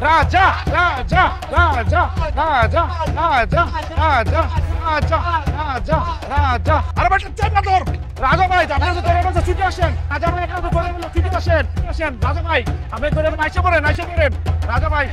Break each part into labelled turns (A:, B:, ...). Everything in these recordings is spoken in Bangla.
A: রাজা রাজা রাজা রাজা রাজা রাজা রাজা রাজা রাজা আরে বেটা চাপা ধর রাজা ভাই আপনি তো তোর কাছে ছুটে আসেন রাজা ভাই আপনারা তো বলে বলে ছুটে আসেন আসেন রাজা ভাই আপনি করে নাইসে পড়েন রাজা ভাই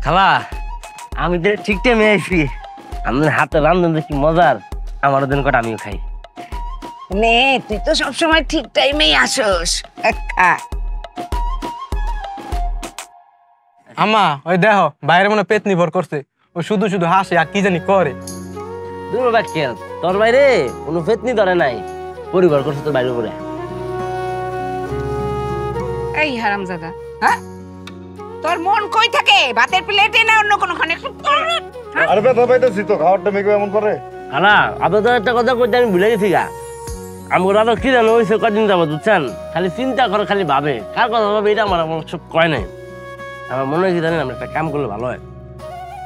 B: খালা আমি তো ঠিক টাইমে আইছি আমাদের হাতে রান্ধন কি মজার আমার দিন কটা আমিও খাই
C: নে তুই তো সবসময় ঠিক টাইমেই আসোস
D: আম্মা ওই দেখো বাইরে মনে পেট নির্ভর করছে ও শুধু শুধু হাসে আর কি জানি করে
B: দূর বাক্যের তোর বাইরে কোনো ফেতনি ধরে নাই পরিবার করছে তোর বাইরে করে
C: এই হারামজাদা হ্যাঁ তোর মন কই থাকে ভাতের প্লেটে না অন্য কোনো খানে
E: আরে ব্যথা পাইতেছি তো খাওয়ারটা মেঘে এমন করে
B: খালা আপনার তো একটা কথা কইতে আমি ভুলে গেছি গা আমরা তো কি জানো ওই কদিন যাবো বুঝছেন খালি চিন্তা করে খালি ভাবে কার কথা ভাবে এটা আমার সব কয় নাই আমার মনে হয় কি জানেন আমরা একটা কাম করলে ভালো হয়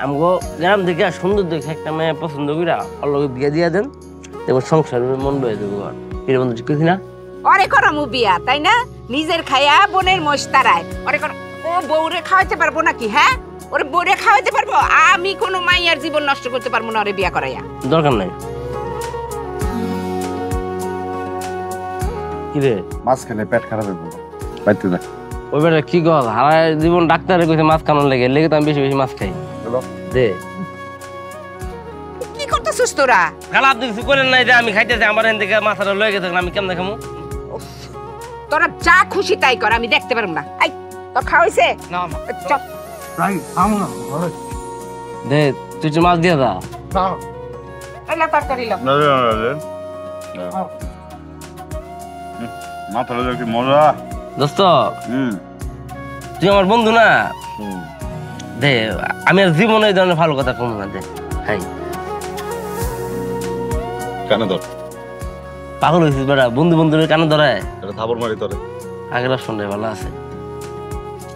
B: আমগো গ্রাম থেকে সুন্দর দেখে একটা মেয়ে পছন্দ করিয়া অল্লকে বিয়ে দিয়ে দেন দেখো সংসার মন বয়ে দেবো এর বন্ধু ঠিক না
C: অরে করো বিয়া তাই না নিজের খায়া বোনের মোষ তারায় অরে করো ও বউরে খাওয়াইতে পারবো নাকি হ্যাঁ ওরে বউরে খাওয়াইতে পারবো আমি কোনো মাইয়ার জীবন নষ্ট করতে পারবো না ওরে বিয়া করাইয়া
B: দরকার নাই কি রে
E: মাছ খেলে পেট খারাপ হয়ে বলো বাইতে না
B: ওই বেটা কি গল হারায় জীবন ডাক্তারে কইছে মাছ খানোর লেগে লেগে তো আমি বেশি বেশি মাছ খাই দে
C: কি করতেছিস তোরা
B: খালা আপনি কিছু করেন নাই যে আমি খাইতেছি আমার এখান থেকে মাথাটা লয়ে গেছে আমি কেমন দেখামু
C: তোরা যা খুশি তাই কর আমি দেখতে পারবো না আই তোর খাওয়াইছে
D: না
C: চল
A: রাই আমু না
B: দে তুই যে মাছ দিয়ে দা
C: এলা তরকারি লো
E: মাথা লগে কি মজা
B: দোস্ত তুই আমার বন্ধু না দে আমি আর জীবনে এই ধরনের ভালো কথা কম না দে হাই
E: কানে ধর
B: পাগল হয়েছিস বেটা বন্ধু বন্ধুর কানে ধরায়
E: এটা থাবর মারি তোরে
B: আগের শুনলে ভালো আছে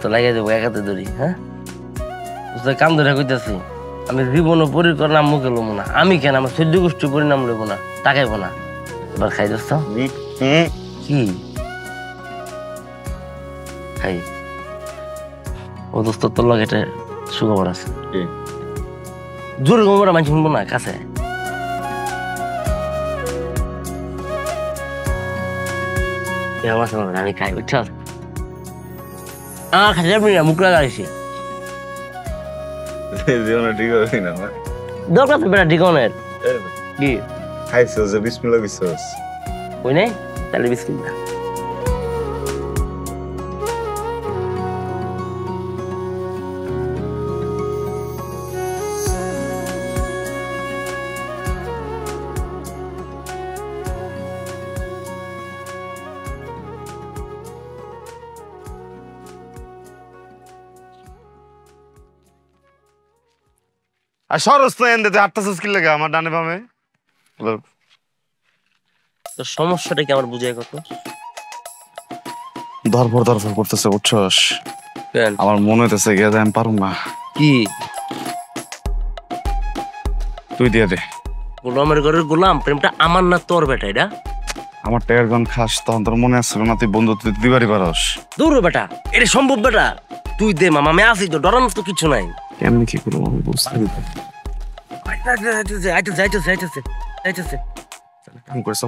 B: তো লাগিয়ে দেবো একাতে ধরি হ্যাঁ কান ধরে কইতেছি আমি জীবন পরিকর নাম মুখে লমো না আমি কেন আমার সহ্য গোষ্ঠী পরিণাম লইব না তাকাইবো না এবার খাই দোস্ত কি খাই ও দোস্ত তোর লগে এটা সুখবর আছে জোর গোবরা মানুষ শুনবো না কাছে আমি খাই বুঝছ আমার খাই মুখ লাগাইছি
E: জীবনে ঠিক হবে না
B: দরকার তো বেটা ঠিকানের কি
E: খাইছো যে বিসমিল্লাহ কইছস
B: ওই নাই তাহলে বিসমিল্লাহ
E: আর সরস তো এন দিতে আটটা স্কিল লাগে আমার ডানে বামে
B: তো সমস্যাটা কি আমার বুঝাই কত
E: ধরফর করতেছে বুঝছস
B: কেন
E: আমার মনে হইতেছে গিয়ে আমি পারুম না
B: কি
E: তুই দিয়ে দে।
B: গোলামের ঘরের গোলাম, প্রেমটা আমার না তোর বেটা এটা?
E: আমার টায়ার গান খাস তখন তোর মনে আসছিল না তুই বন্ধু তুই দিবারই পারস।
B: দূর বেটা, এটা সম্ভব বেটা? তুই দে মামা, আমি আসি তো, ডরানোর তো কিছু নাই।
E: কেমনি কি করবো আমি বুঝতে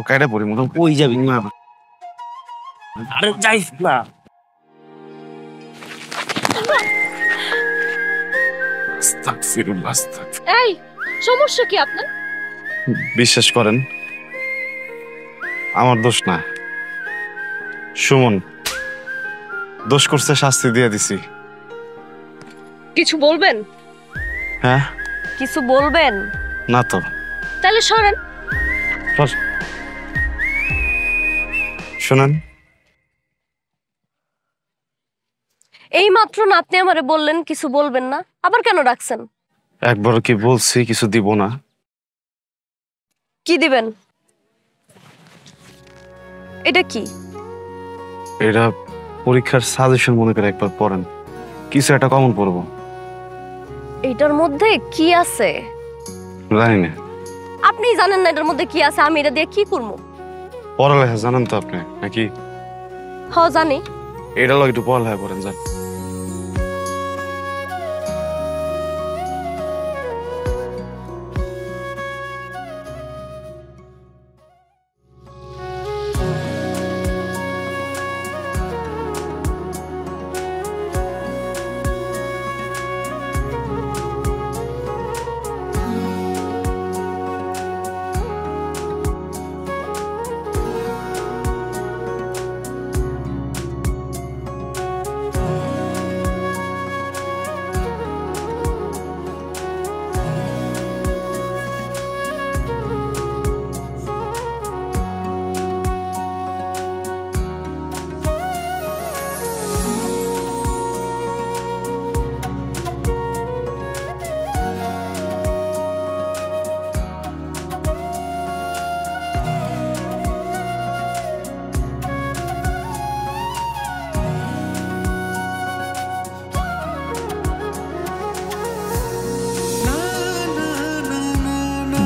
E: কাইটা পড়ি মতো
B: ওই যাবি না, আরে যাইস না।
F: এই সমস্যা কি আপনার?
E: বিশ্বাস করেন আমার দোষ না, সুমন দোষ করছে, শাস্তি দিয়ে দিছি।
F: কিছু বলবেন?
E: হ্যাঁ
F: কিছু বলবেন?
E: না তো।
F: তাহলে সরেন।
E: শোনেন,
F: এই মাত্র না আপনি আমারে বললেন কিছু বলবেন না, আবার কেন ডাকছেন?
E: একবার কি বলছি কিছু দিব না?
F: কি দিবেন? এটা কি?
E: এটা পরীক্ষার সাজেশন মনে করে একবার পড়েন, কিছু একটা কমন পড়বো।
F: এটার মধ্যে কি আছে?
E: জানি না।
F: আপনি জানেন না এটার মধ্যে কি আছে, আমি এটা দিয়ে কি করবো?
E: পড়ালেখা জানেন তো আপনি নাকি?
F: হ জানি।
E: এটা লোক একটু পড়ালেখা করেন যান।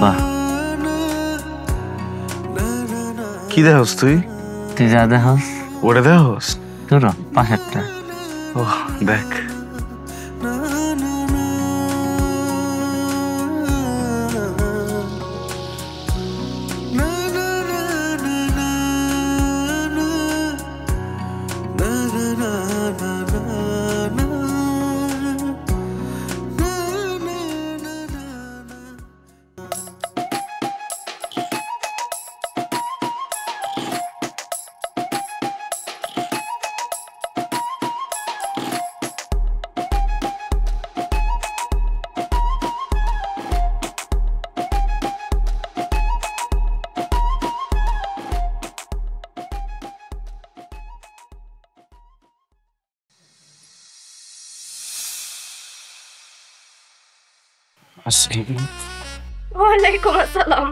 B: বাহ,
E: কি দেখস তুই?
B: তুই যা দেখস
E: ওটা দেখস?
B: তোর পাশেরটা।
E: ও দেখ,
F: ওয়ালাইকুম আসসালাম।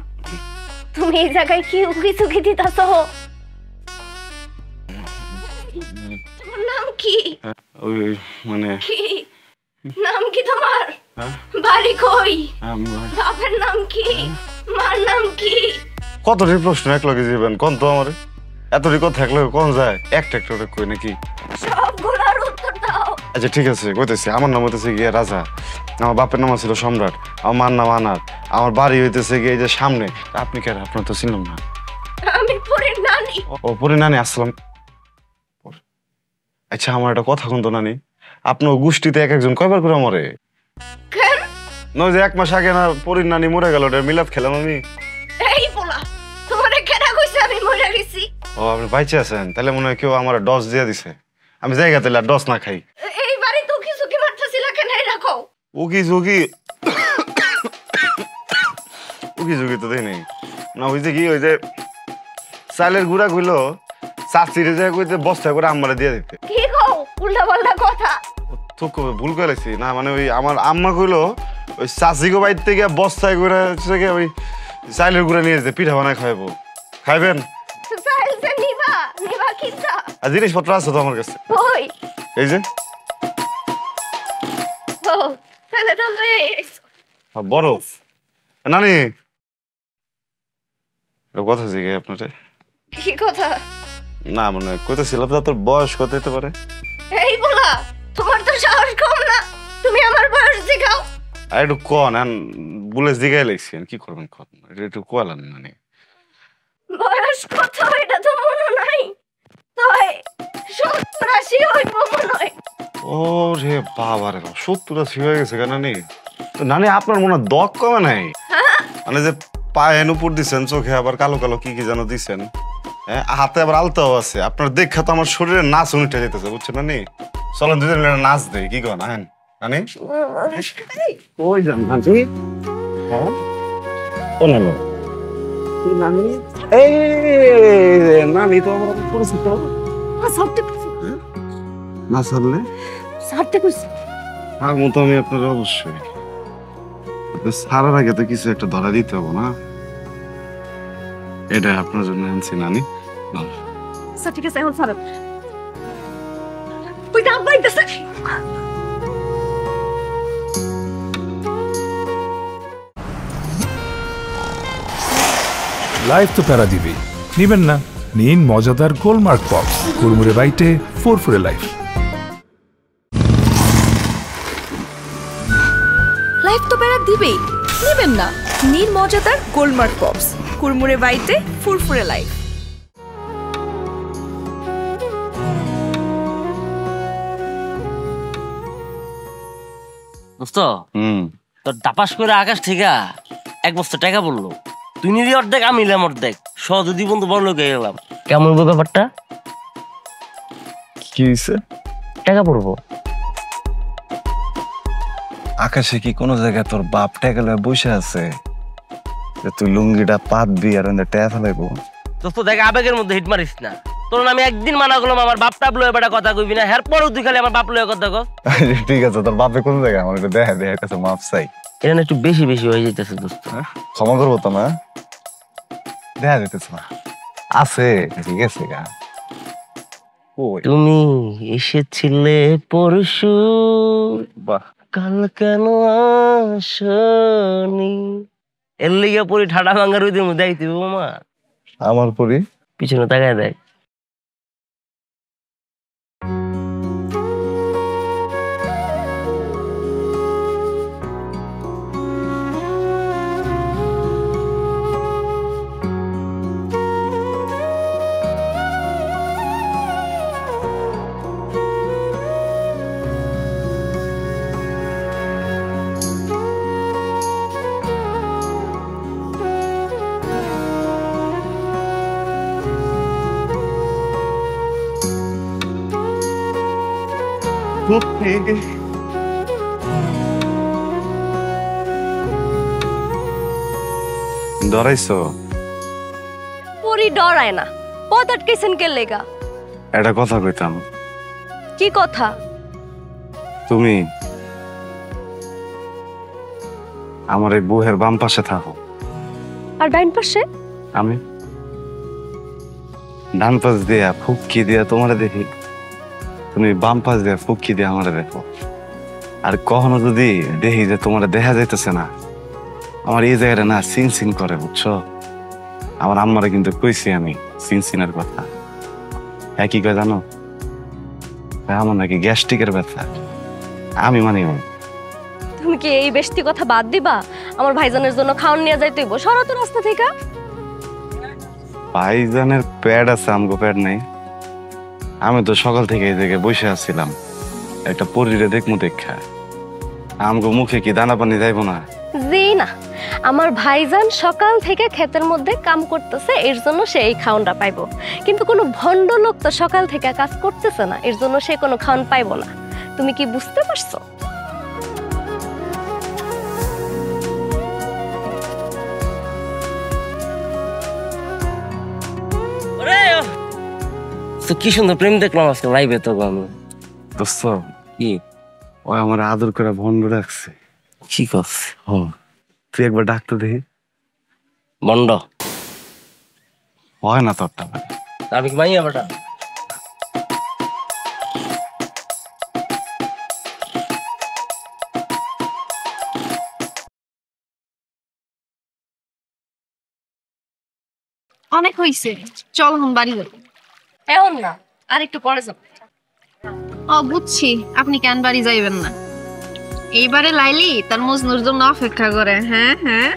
F: তুমি এই জায়গায় কি উকি চুকি দিতাছ? তোমার নাম কি?
E: ওই মানে
F: কি নাম কি তোমার? বাড়ি কই? বাপের নাম কি? মার নাম কি?
E: কতটি প্রশ্ন এক লগে যাবেন কোন তো আমার এতটি কথা থাকলে কোন যায় একটা একটা করে কই নাকি?
F: সবগুলোর উত্তর দাও।
E: আচ্ছা ঠিক আছে কইতেছি। আমার নাম হইতেছে গিয়ে রাজা, আমার বাপের নাম ছিল সম্রাট, আমার মার নাম আনার, আমার বাড়ি হইতেছে গিয়ে যে সামনে। আপনি কে? আপনার তো চিনলাম না।
F: আমি পরের নানি।
E: ও পরে নানি আসসালাম। আচ্ছা আমার একটা কথা কোন তো নানি, আপনার গোষ্ঠীতে এক একজন কয়বার করে মরে?
F: কেন?
E: নয় যে 1 মাস আগে না পরির নানি মরে গেল, ওটা মিলাদ খেলাম আমি।
F: এই পোলা, তোমারে কেন কইছে আমি মরে গেছি?
E: ও আপনি বাইচে আছেন, তাহলে মনে হয় কেউ আমার ডস দিয়ে দিছে। আমি জায়গাতে ডস না খাই।
F: এই বাড়ি তো কিছু কি মারতেছিলা কেন রাখো?
E: উকি ঝুঁকি উকি ঝুঁকি তো দেয় নেই না। হয়েছে কি, ওই যে চালের গুঁড়া গুলো চাচিরে যায় কইতে বস্তা করে আম্মারে দিয়ে দিতে।
F: কি কও উল্টা পাল্টা কথা?
E: তো ভুল করেছি না, মানে ওই আমার আম্মা কইলো ওই চাচিগো বাইর থেকে বস্তায় করে ওই চালের গুঁড়া নিয়ে যেতে পিঠা বানায় খাইবো। খাইবেন?
F: চাইলছে নিবা নিবা কিটা?
E: আর জিনিসপত্র আছে তো আমার কাছে,
F: ওই
E: এই যে
F: ও তাহলে তো লয়ে এসো।
E: বরফ। নানি কথা জিগে আপনারে
G: কি কথা?
E: না মানে কইতেছিলাম তো তোর বয়স কত হতে পারে?
G: এই বলা, তোমার তো সাহস কম না, তুমি আমার বয়স দেখাও।
E: আর একটু কন বলে জিগাই লাগছি কি করবেন কন একটু কোয়ালান নানি।
G: বয়স কত এটা তো মনে নাই, তবে 70-80 হইব মনে হয়।
E: ও রে বাবা রে 70-80 হয়ে গেছে কেন নানি? নানি আপনার মনে হয় দক কমে নাই? মানে যে পায়ে নুপুর দিচ্ছেন, চোখে আবার কালো কালো কি কি যেন দিচ্ছেন, হ্যাঁ হাতে আবার আলতাও আছে। আপনার দেখা তো আমার শরীরে নাচ উঠে যেতেছে, বুঝছেন নানি? চলেন দুজন মিলে নাচ দেই, কি কন? হ্যাঁ নানি ওই যান নানি। হ্যাঁ ও নানি নানি এই নানি তো আমার পরিচিত না চললে তার মতো আমি আপনার অবশ্যই সারার আগে তো কিছু একটা ধরা দিতে হবো না? এটা আপনার জন্য আনছি নানি।
G: আচ্ছা ঠিক আছে, এখন ছাড়ো। ওই দাম পাইতেছে।
H: লাইফ তো প্যারা দিবেই, নিবেন না? নিন মজাদার গোলমার্ক পপস, কুড়মুড়ে বাইটে ফুরফুরে লাইফ।
F: লাইফ তো প্যারা দিবেই, নিবেন না? নিন মজাদার গোলমার্ক পপস, কুরমুরে বাইটে ফুরফুরে লাইফ।
B: দোস্ত তোর দাপাস করে আকাশ থেকে 1 বস্তা টাকা পড়লো, তুই নিলি অর্ধেক আমি নিলাম অর্ধেক, যদি বন্ধু বড় লোক হয়ে গেলাম। কেমন হইব ব্যাপারটা?
E: কি হয়েছে?
B: টাকা পড়বো।
E: আকাশে কি কোনো জায়গায় তোর বাপ টাকা বসে আছে যে তুই লুঙ্গিটা পাতবি আর টাকা ফেলাইবো?
B: দোস্ত দেখ, আবেগের মধ্যে হিট মারিস না। তোর আমি একদিন মানা করলাম আমার বাপ টাপ লয়ে বেটা কথা কইবি না, এরপরও তুই খালি আমার বাপ লয়ে কথা কস।
E: ঠিক আছে, তোর বাপে কোন জায়গায় আমার একটু দেখা দেখার কাছে মাপ চাই।
B: এটা একটু বেশি বেশি হয়ে যেতেছে দোস্ত।
E: ক্ষমা করবো তো না, দেখা যেতেছে না আছে, ঠিক আছে গা।
B: তুমি এসেছিলে পরশু,
E: বাহ,
B: কাল কেন আসনি? এর লিগে পরি ঠাডা ভাঙ্গার ওইদের মধ্যে আইতে মা
E: আমার পরি
B: পিছনে তাকায় দেয়।
E: ডরাইছো?
G: পরি ডরায় না, পথ আটকেছেন কে লেগা?
E: একটা কথা কইতাম।
G: কি কথা?
E: তুমি আমার এই বুহের বাম পাশে থাকো,
G: আর ডাইন পাশে
E: আমি ডান পাশ দিয়া ফুকি দিয়া তোমারে দেখি, তুমি বাম পাশ দিয়া ফুকি দিয়া আমারে দেখো। আর কখনো যদি দেখি যে তোমার দেখা যাইতেছে না, আমার এই জায়গাটা না সিন সিন করে, বুঝছো? আমার আম্মারে কিন্তু কইছি আমি সিন সিনের কথা। হ্যাঁ কি কয় জানো? আমার নাকি গ্যাস্ট্রিকের ব্যথা। আমি মানি না।
G: তুমি কি এই বেশি কথা বাদ দিবা? আমার ভাইজানের জন্য খাওয়ান নিয়ে যাইতে হইব, সরো তো রাস্তা থেকে।
E: ভাইজানের প্যাড আছে, আমগো প্যাড নাই। আমি তো সকাল থেকে এই জায়গায় বসে আছিলাম, একটা পরিরে দেখমু দেখা। আমগো মুখে কি দানা পানি যাইব না?
G: জি না, আমার ভাইজান সকাল থেকে ক্ষেতের মধ্যে কাম করতেছে, এর জন্য সে এই খাওয়ানটা পাইবো। কিন্তু কোনো ভণ্ড লোক তো সকাল থেকে কাজ করতেছে না, এর জন্য সে কোনো খাওয়ান পাইবো না। তুমি কি বুঝতে পারছো?
B: কি সুন্দর প্রেম দেখলাম আজকে লাইভে। তো আমি
E: দোস্ত
B: কি
E: ওই আমার আদর করে ভণ্ড রাখছে।
B: কি করছে?
E: তুই একবার ডাক্তার দেখি।
B: বন্ড
E: হয় না তোরটা?
B: আমি কি মাইয়া বেটা?
G: অনেক হইছে, চল এখন বাড়ি যাবো। এখন না, আর একটু পরে যাব। ও বুঝছি, আপনি কেন বাড়ি যাইবেন না। এইবারে লাইলি তার মজনুর জন্য অপেক্ষা করে। হ্যাঁ হ্যাঁ,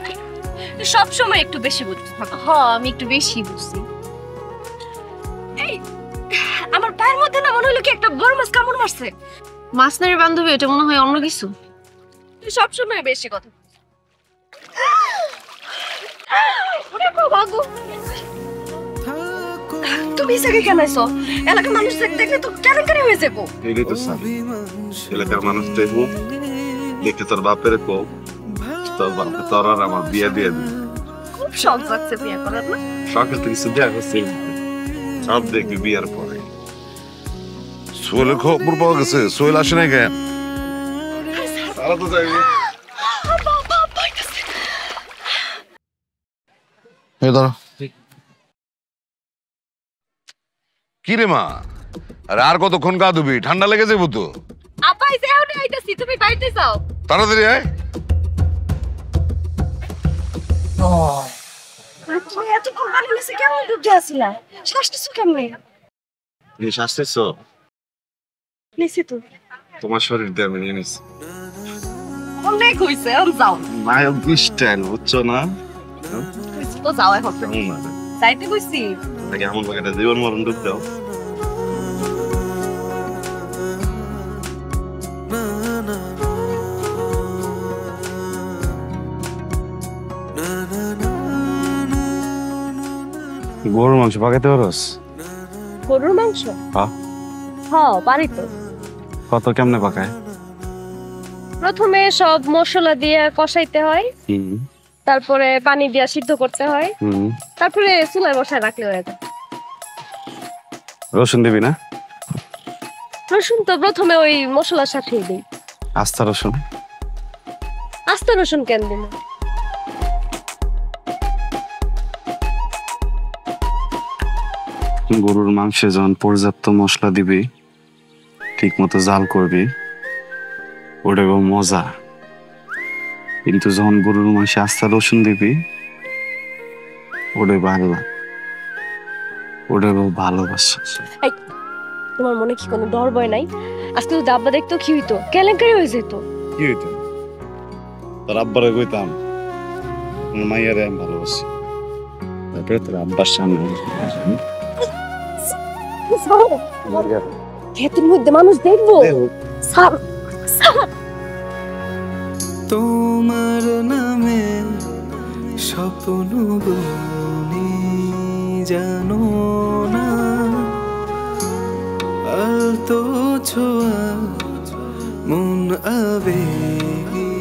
G: সব সময় একটু বেশি বুঝতে থাকো। হ্যাঁ, আমি একটু বেশি বুঝছি। এই আমার পায়ের মধ্যে না মনে হলো কি একটা বড় মাছ কামড় মারছে। মাছ নারী বান্ধবী, এটা মনে হয় অন্য কিছু। তুই সব সময় বেশি কথা। তুমি এসে কেন আইছো? এলাকার মানুষ দেখলে তো কেলেঙ্কারি হয়ে যাবো।
E: এলাকার মানুষ দেখবো, দেখে তোর বাপের কো, তোর বাপে তোর আর আমার বিয়ে দিয়ে দিই।
G: খুব শখ লাগছে বিয়ে করার না?
E: শখের তো কিছু দেয়া হচ্ছে, সব দেখবি বিয়ের পরে। সোহেলের খবর পাওয়া গেছে, সোহেল আসে না কেন? সারা তো যাইবি। এই ধরো। কি রে মা, আরে আর কতক্ষণ গা ধুবি? ঠান্ডা লেগে যাবো তো।
G: আপা এই যাও না, আইতাছি, তুমি বাইরে যাও।
E: তাড়াতাড়ি আয়।
G: তুমি এতক্ষণ বাড়ি নিচে কেমন ডুবতে আসছিলা? শ্বাসটা কেমন?
E: এই শ্বাসতেছো?
G: নিচে তো
E: তোমার শরীর দিয়ে আমি নিয়ে নিছি।
G: অনেক হইছে, এখন যাও।
E: নায়ক স্টাইল, বুঝছো না?
G: তো যাও এখন। যাইতে কইছি।
E: নাকি এমন একটা জীবন মরণ ডুব দাও। গরুর মাংস পাকাইতে পারোস?
G: গরুর মাংস? হ্যাঁ পারি তো।
E: কত কেমনে পাকায়?
G: প্রথমে সব মশলা দিয়ে কষাইতে হয়, তারপরে পানি দিয়ে সিদ্ধ করতে হয়, তারপরে চুলায় বসায় রাখলে হয়ে যায়।
E: রসুন দিবি না?
G: রসুন তো প্রথমে ওই মশলার সাথে দিই।
E: আস্তা রসুন?
G: আস্তা রসুন কেন দিন?
E: গরুর মাংসে যখন পর্যাপ্ত মশলা দিবি, ঠিক মতো জাল করবি, ওটা মজা। কিন্তু যখন গরুর মাংসে আস্তা রসুন দিবি, ওটা ভালো লাগে, ওটা ভালোবাসা।
G: তোমার মনে কি কোনো ডর ভয় নাই? আজকে তো আব্বা দেখতো কি হইতো, কেলেঙ্কারি হয়ে যেত।
E: কি হইতো? তোর আব্বারে কইতাম মাইয়ারে আমি ভালোবাসি, তারপরে তোর আব্বার সামনে
G: ক্ষেতের মধ্যে মানুষ দেখবো।
I: তোমার নামে স্বপ্ন বুনি জানো না, আলতো ছোঁয়া মন আবেগী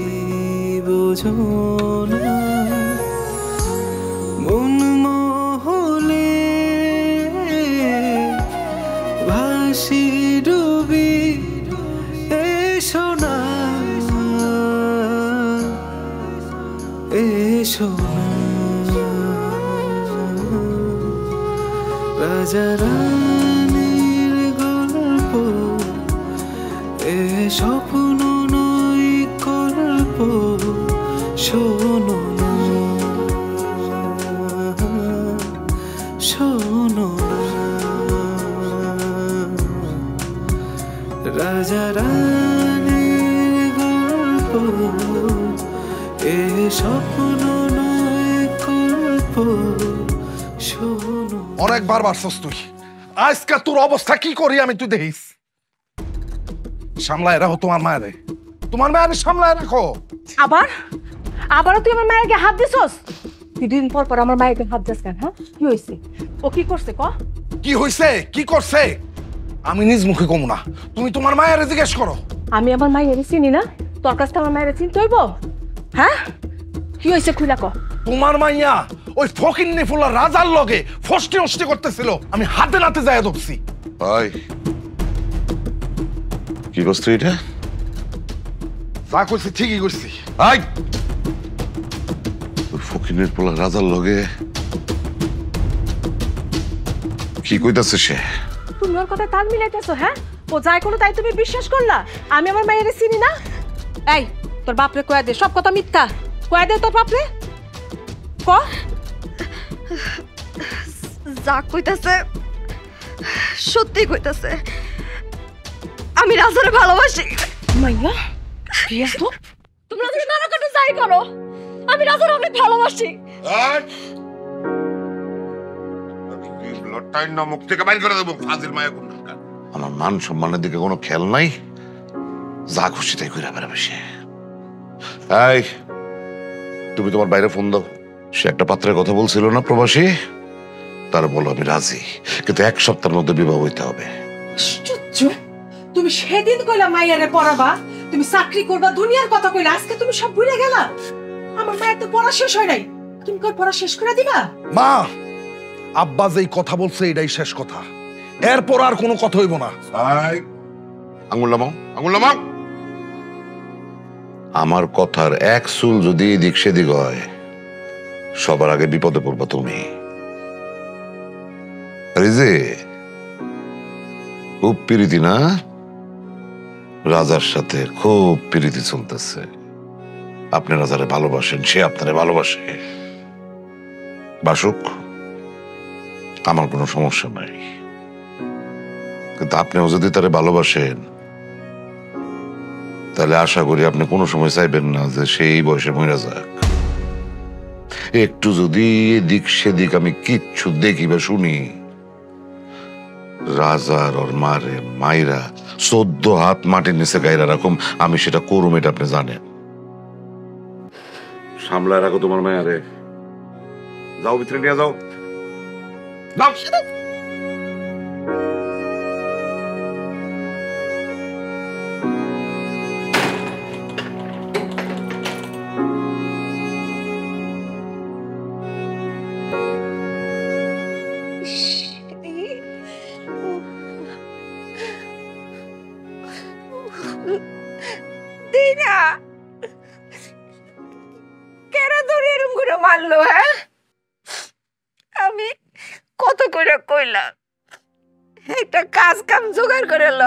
I: বোঝো না, মন মহলে ভাসি ডুবি এসো না, এসো না, রাজা রানীর গল্প এ স্বপ্ন নয় গল্প, শোনো না, শোনো না, রাজা রানীর গল্প এ স্বপ্ন নয় গল্প, শোনো।
A: অনেকবার বাড়ছস তুই, আজকে তোর অবস্থা কি করি আমি তুই দেখিস। সামলায় রাখো তোমার মায়েরে, তোমার মায়ের সামলায় রাখো।
J: আবারও তুই আমার মায়ের হাত দিছস? দুদিন পর পর আমার মায়ের হাত দিস কেন? হ্যাঁ, কি হয়েছে? ও কি করছে ক?
A: কি হয়েছে, কি করছে আমি নিজ মুখে কমু না, তুমি তোমার মায়ের জিজ্ঞেস করো।
J: আমি আমার মায়ের চিনি না, তোর কাছে আমার মায়ের চিনতে হইব? হ্যাঁ, কি হয়েছে খুলা ক?
A: তোমার মাইয়া ওই ফকিন্নি ফুলা রাজার লগে ফষ্টি নষ্টি করতেছিল, আমি হাতে নাতে যায় ধরছি।
E: ভাই কি করছিস এটা?
A: যা করছি ঠিকই করছি।
E: আই ফকিনের পোলা রাজার লগে কি কইতাছে সে?
J: তুমি ওর কথা তাল মিলাইতেছো? হ্যাঁ, ও যাই কোনো তাই তুমি বিশ্বাস করলা? আমি আমার মায়ের চিনি না? এই তোর বাপরে কয়া দে, সব কথা মিথ্যা। কয়া দে তোর বাপরে, ক।
G: যা কইতাছে সত্যি কইতাছে। আমি রাজারে ভালোবাসি।
J: মাইয়া প্রিয়া তো
G: তোমরা যদি নানা কাটে যাই করো, আমি রাজারে অনেক ভালোবাসি।
E: আমার মান সম্মানের দিকে কোনো খেয়াল নাই, যা খুশি তাই করে বেড়াবে সে। এই তুমি তোমার বাইরে ফোন দাও, সে একটা পাত্রের কথা বলছিল না প্রবাসী, তার বলো আমি রাজি, কিন্তু 1 সপ্তাহের মধ্যে বিবাহ হইতে হবে।
J: আশ্চর্য, তুমি সেদিন কইলা মাইয়ারে পড়াবা, তুমি চাকরি করবা, দুনিয়ার কথা কইলা, আজকে তুমি সব ভুলে গেলা। আমার মায়ের তো পড়া শেষ হয় নাই, তুমি কই পড়া শেষ করে দিবা?
A: মা, আব্বা যেই কথা বলছে এটাই শেষ কথা, এরপর আর কোনো কথা হইব না।
E: আঙুল নামাও, আঙুল নামাও। আমার কথার এক চুল যদি এদিক সেদিক হয়, সবার আগে বিপদে পড়বা তুমি। আরে যে খুব প্রীতি না, রাজার সাথে খুব প্রীতি চলতেছে। আপনি রাজারে ভালোবাসেন, সে আপনারে ভালোবাসে। বাসুক, আমার কোনো সমস্যা নাই, কিন্তু আপনিও যদি তারে ভালোবাসেন, তাহলে আশা করি আপনি কোনো সময় চাইবেন না যে সেই বয়সে মরে যাক। একটু যদি এদিক সেদিক আমি কিচ্ছু দেখি বা শুনি, রাজার ওর মারে মাইরা 14 হাত মাটির নিচে গাইরা রাখুম, আমি সেটা করুম, এটা আপনি জানেন। সামলায় রাখো তোমার মায়ারে। যাও ভিতরে নিয়ে যাও।
C: দিনা কেন ধরে এরম করে মারলো? হ্যাঁ, আমি কত করে কইলাম একটা কাজ কাম জোগাড় করে ল,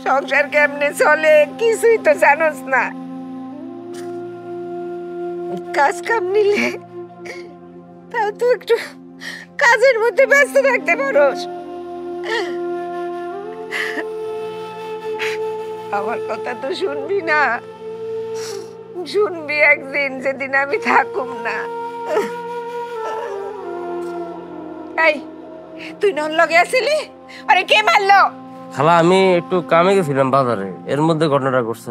C: সংসার কেমনে চলে কিছুই তো জানোস না। কাজ কাম নিলে তাও তো একটু কাজের মধ্যে ব্যস্ত থাকতে পারোস। আমার কথা তো শুনবি না, শুনবি একদিন, যেদিন আমি থাকুম না। এই তুই নন লগে আসিলি, আরে কে মারলো?
B: খালা আমি একটু কামে গেছিলাম বাজারে, এর মধ্যে ঘটনাটা ঘটছে।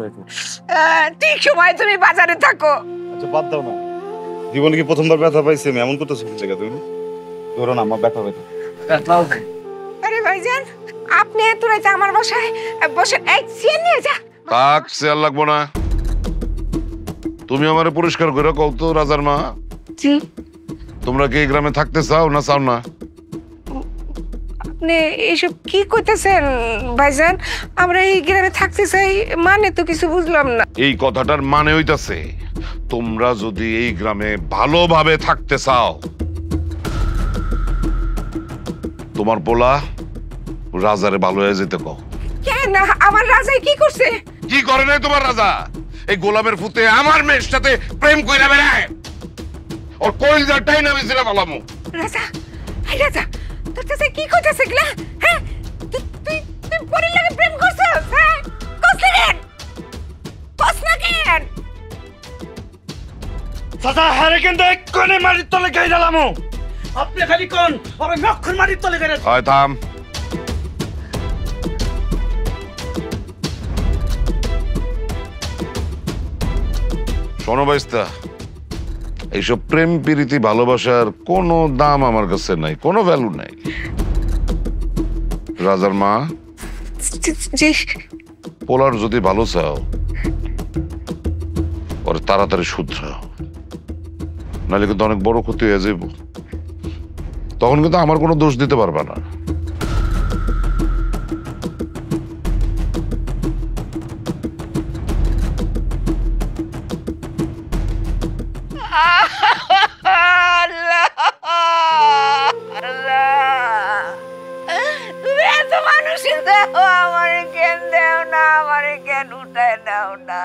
C: ঠিক সময় তুমি বাজারে থাকো।
E: আচ্ছা বাদ দাও না, জীবনে কি প্রথমবার ব্যথা পাইছি আমি? এমন করতেছো কি জায়গা তুমি? ধরো না, আমার ব্যথা পাইতো।
C: আরে ভাইজান, আপনি এত রাতে আমার বাসায় বসে এক চেয়ার নিয়ে যা।
E: থাক, চেয়ার লাগবো না। তুমি আমারে পরিষ্কার করে কও তো রাজার মা,
C: জি
E: তোমরা কি এই গ্রামে থাকতে চাও না চাও না?
C: আপনি এসব কি কইতেছেন ভাইজান? আমরা এই গ্রামে থাকতে চাই মানে তো কিছু বুঝলাম না।
E: এই কথাটার মানে হইতাছে তোমরা যদি এই গ্রামে ভালোভাবে থাকতে চাও, তোমার পোলা রাজারে ভালো হয়ে যেতে কও।
C: কেন আমার রাজাই কি করছে?
E: কি করে নাই তোমার রাজা? এই গোলামের ফুতে আমার মেয়ের সাথে প্রেম কইরা বেড়ায়, ওর কইলজাটাই না বিছরা পালামু।
C: রাজা, এই রাজা, তোর কাছে কি কইতাছে গলা? হ্যাঁ, তুই পরের লাগে প্রেম করছস? হ্যাঁ, কসলেন কসনা কেন?
K: চাচা হারে কিন্তু এক কোণে মারির তলে গাই দিলামু। আপনি খালি কোন আরে নক্ষর মারির তলে গাই।
E: হয় থাম। শোনো বাইস্তা, এইসব প্রেম প্রীতি ভালোবাসার কোনো দাম আমার কাছে নাই, কোনো ভ্যালু নাই। রাজার মা, পোলার যদি ভালো চাও, ওর তাড়াতাড়ি শুধরাও, নাহলে কিন্তু অনেক বড় ক্ষতি হয়ে যাইব। তখন কিন্তু আমার কোনো দোষ দিতে পারবা না।
C: তুমি এত মানুষের দেখো, আমার কেন দেও না, আমার কেন উঠায় নাও না?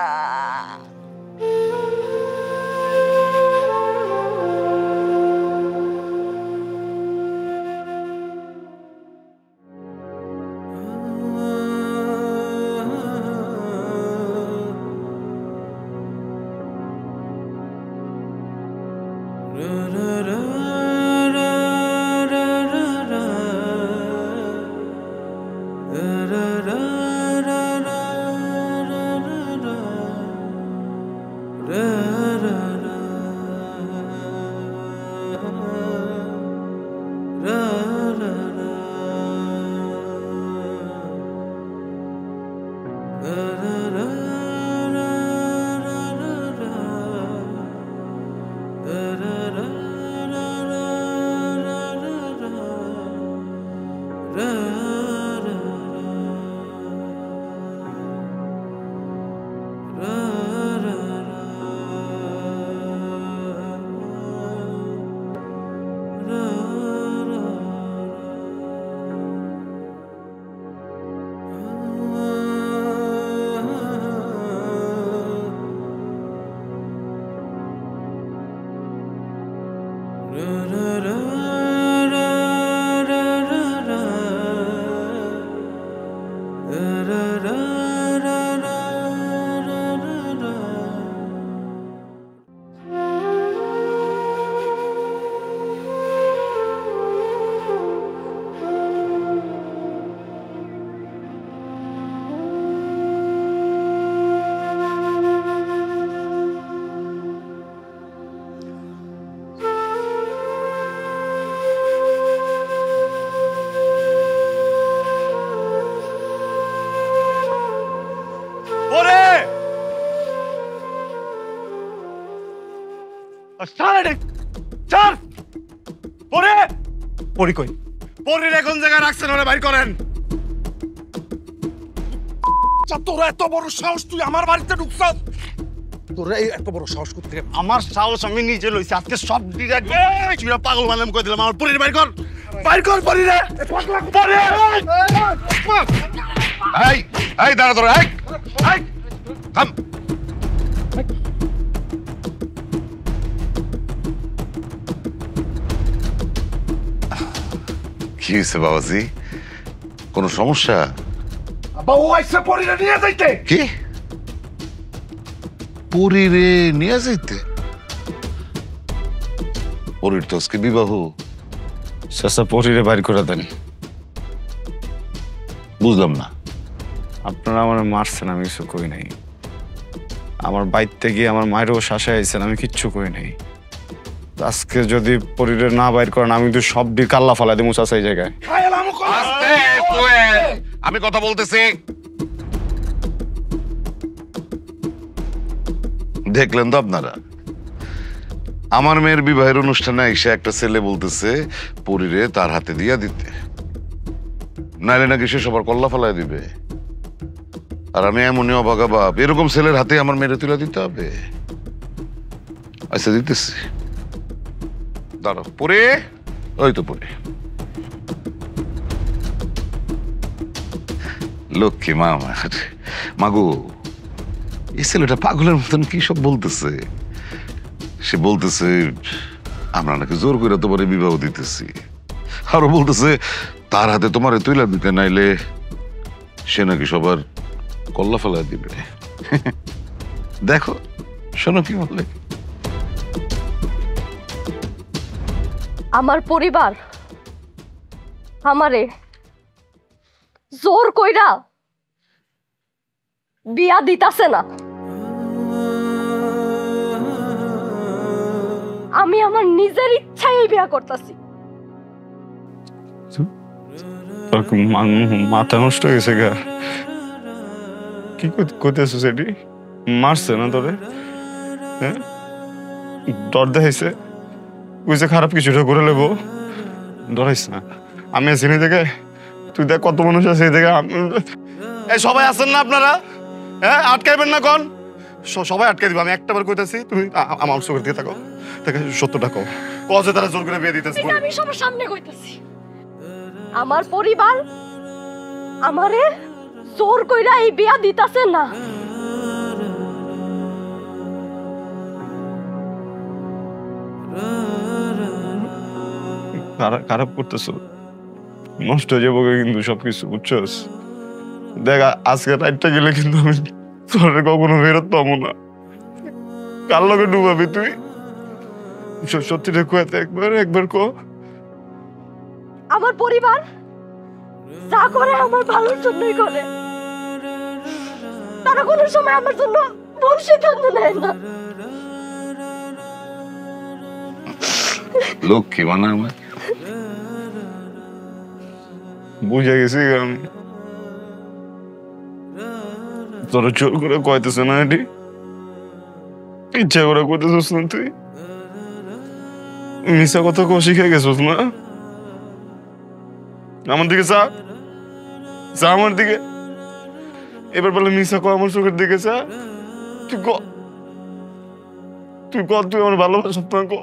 E: এখন জায়গায় রাখছেন ওরা বাইর করেন।
A: তোরা এত বড় সাহস, তুই আমার বাড়িতে ঢুকছস? তোরা এই এত বড় সাহস করতে?
E: আমার সাহস আমি নিজে লইছি, আজকে সব পাগল মানলাম কই দিলাম। আমার পরির বাইর কর, বাইর কর পরিরে। এই এই দাঁড়া তোরা, এই এই থাম। কি হয়েছে বাবাজি, কোনো সমস্যা? কি পরিরে নিয়ে যাইতে? পরির তো আজকে বিবাহ।
L: চাচা পরিরে বাইর করে দেন।
E: বুঝলাম না।
L: আপনারা আমার মারছেন, আমি কিছু কই নাই। আমার বাইতে গিয়ে আমার মায়েরও শাসায় আইছেন, আমি কিচ্ছু কই নাই। আজকে যদি পরিরে না বাইর করেন আমি তো সব ডি কাল্লা ফালাই দিই চাচা এই জায়গায়।
E: আমি কথা বলতেছি। দেখলেন তো আপনারা, আমার মেয়ের বিবাহের অনুষ্ঠানে এসে একটা ছেলে বলতেছে পরিরে তার হাতে দিয়া দিতে, নাইলে নাকি সে সবার কল্লা ফালাই দিবে। আর আমি এমনই অভাগা বাপ, এরকম ছেলের হাতে আমার মেয়েরে তুলে দিতে হবে? আচ্ছা দিতেছি, দাঁড়াও। পরে ওই তো পরে লক্ষ্মী মা আমার মাগো, এই ছেলেটা পাগলের মতন কি সব বলতেছে। সে বলতেছে আমরা নাকি জোর করে তোমার বিবাহ দিতেছি, আরো বলতেছে তার হাতে তোমার তুইলা দিতে, নাইলে সে নাকি সবার কল্লা ফেলা দিবে। দেখো শোনো কি বলে।
G: আমার পরিবার আমারে জোর কইরা বিয়া দিতাছে না। আমি আমার নিজের ইচ্ছায় বিয়া করতেছি।
L: মাথা নষ্ট হয়ে গেছে গা। কি করতেছো সেটি? মারছে না তোরে? হ্যাঁ, ডর দেখাইছে, বুঝছে খারাপ কিছুটা করে লেবো। ডরাইস না, আমি আছি না দেখে। তুই দেখ কত মানুষ আছে এই দেখে। এই সবাই আছেন না আপনারা? হ্যাঁ, আটকাইবেন না কোন? সবাই আটকাই দিব। আমি একটা বার কইতাছি, তুমি আমার চোখের দিকে থাকো, দেখে সত্যটা কও। কজে তারা জোর করে বিয়ে দিতেছে?
G: আমি সবার সামনে কইতাছি, আমার পরিবার আমারে জোর কইরা এই বিয়া দিতাছে না।
L: খারাপ করতেছো, নষ্ট হয়ে যাবো কিন্তু সবকিছু, বুঝছস? দেখ আজকে রাইটটা গেলে কিন্তু আমি তোরে কখনো ফেরত পাবো না। কার লগে ডুবাবি তুই? সত্যিটা কয়েতে একবার কো।
G: আমার পরিবার যা করে আমার ভালোর জন্যই করে, তারা কোনো সময় আমার জন্য ভুল সিদ্ধান্ত নেয় না।
E: লক্ষ্মী বানা আমার,
L: বুঝে গেছি আমি। তোরা জোর করে কইতেছ না এটি ইচ্ছা করে কইতেছিস না তুই মিশা কথা কো শিখে গেছিস না আমার দিকে চা চা আমার দিকে এবার বলে মিশা কো আমার চোখের দিকে চা তুই ক তুই আমার ভালোবাসা না কো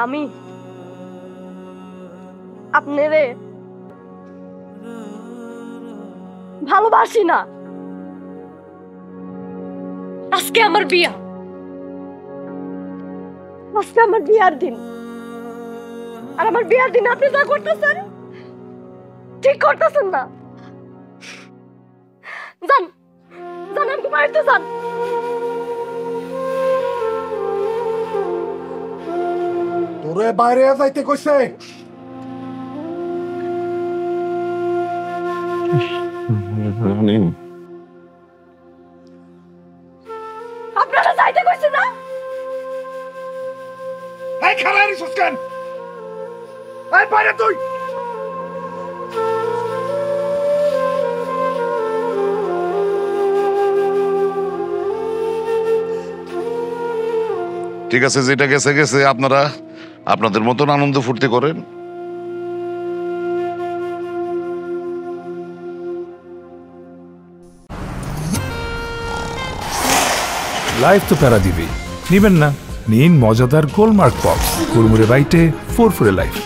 G: আমি আপনারে ভালোবাসি না। আজকে আমার বিয়া, আজকে আমার বিয়ার দিন, আর আমার বিয়ার দিন আপনি যা করতেছেন ঠিক করতেছেন না। যান যান, আমাকে বাড়িতে যান।
A: তোরে বাইরে যাইতে কইছে।
G: আপনারা যাইতে কইছে না?
A: এই খারারি সুস্কান, এই বাইরে তুই।
M: ঠিক আছে, যেটা গেছে গেছে, আপনারা আপনাদের মতন আনন্দ ফুর্তি করেন।
H: লাইফ তো প্যারা দিবেই, নিবেন না? নিন মজাদার গোলমার্ক পপস, কুরমুরে বাইটে ফুরফুরে লাইফ।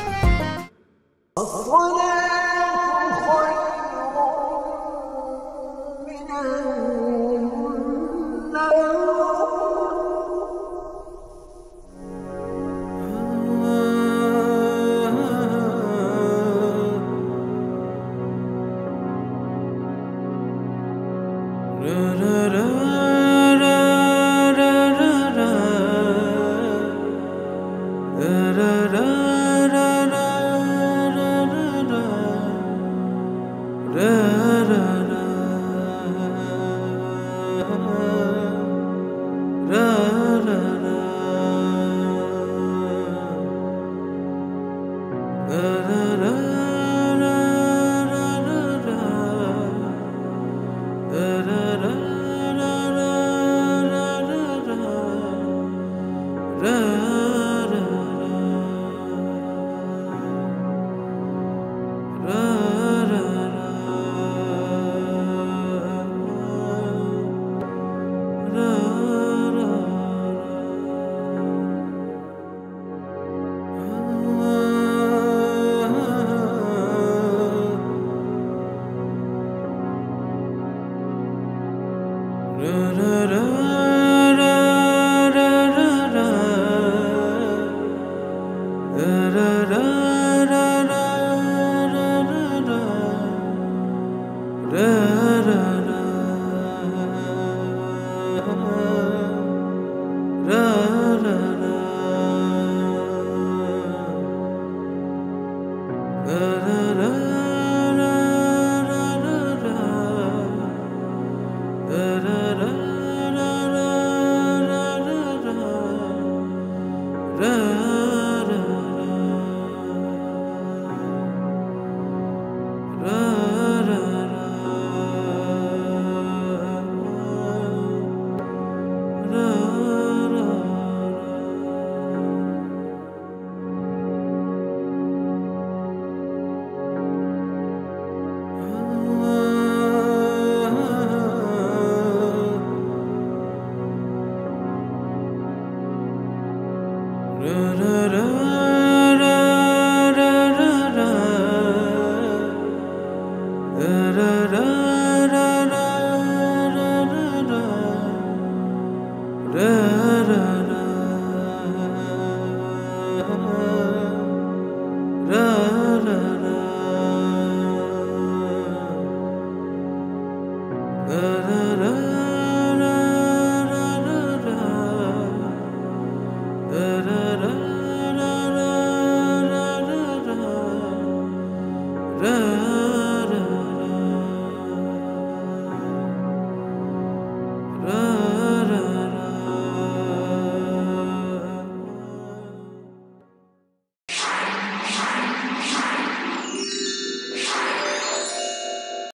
I: ra